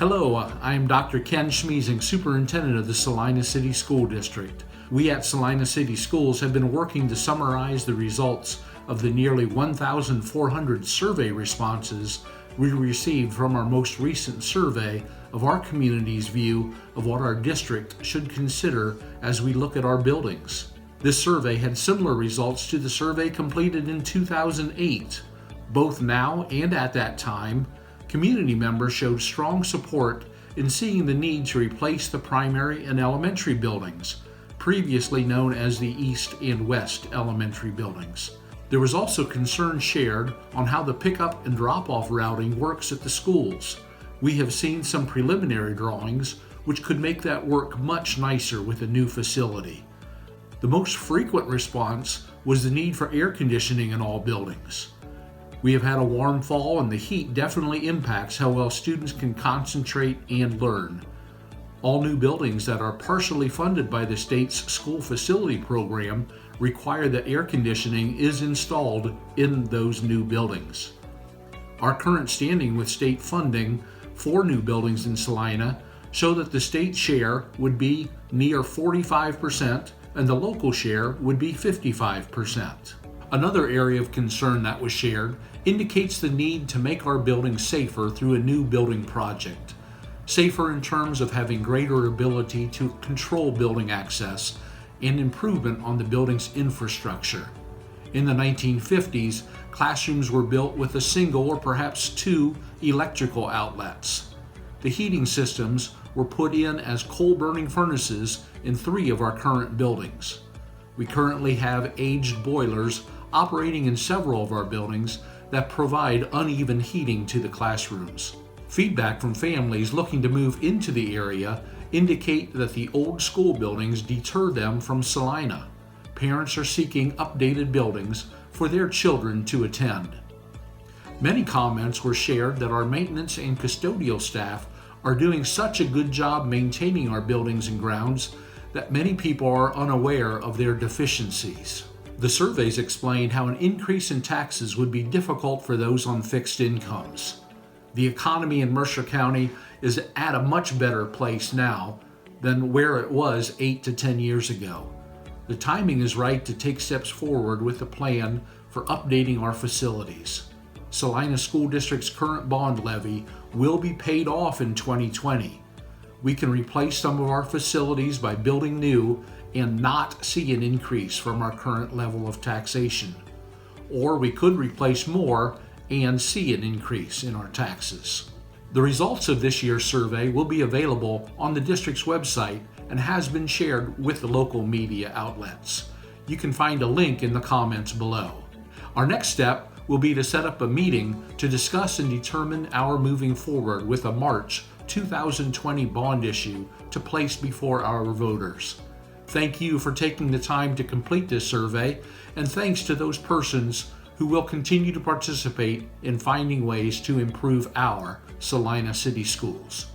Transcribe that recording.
Hello, I am Dr. Ken Schmiesing, Superintendent of the Celina City School District. We at Celina City Schools have been working to summarize the results of the nearly 1,400 survey responses we received from our most recent survey of our community's view of what our district should consider as we look at our buildings. This survey had similar results to the survey completed in 2008. Both now and at that time, community members showed strong support in seeing the need to replace the primary and elementary buildings, previously known as the East and West elementary buildings. There was also concern shared on how the pickup and drop-off routing works at the schools. We have seen some preliminary drawings which could make that work much nicer with a new facility. The most frequent response was the need for air conditioning in all buildings. We have had a warm fall, and the heat definitely impacts how well students can concentrate and learn. All new buildings that are partially funded by the state's school facility program require that air conditioning is installed in those new buildings. Our current standing with state funding for new buildings in Celina show that the state share would be near 45% and the local share would be 55%. Another area of concern that was shared indicates the need to make our buildings safer through a new building project. Safer in terms of having greater ability to control building access and improvement on the building's infrastructure. In the 1950s, classrooms were built with a single or perhaps two electrical outlets. The heating systems were put in as coal-burning furnaces in 3 of our current buildings. We currently have aged boilers operating in several of our buildings that provide uneven heating to the classrooms. Feedback from families looking to move into the area indicate that the old school buildings deter them from Celina. Parents are seeking updated buildings for their children to attend. Many comments were shared that our maintenance and custodial staff are doing such a good job maintaining our buildings and grounds that many people are unaware of their deficiencies. The surveys explained how an increase in taxes would be difficult for those on fixed incomes. The economy in Mercer County is at a much better place now than where it was 8 to 10 years ago. The timing is right to take steps forward with a plan for updating our facilities. Celina School District's current bond levy will be paid off in 2020. We can replace some of our facilities by building new and not see an increase from our current level of taxation. Or we could replace more and see an increase in our taxes. The results of this year's survey will be available on the district's website and has been shared with the local media outlets. You can find a link in the comments below. Our next step will be to set up a meeting to discuss and determine our moving forward with a March 2020 bond issue to place before our voters. Thank you for taking the time to complete this survey, and thanks to those persons who will continue to participate in finding ways to improve our Celina City Schools.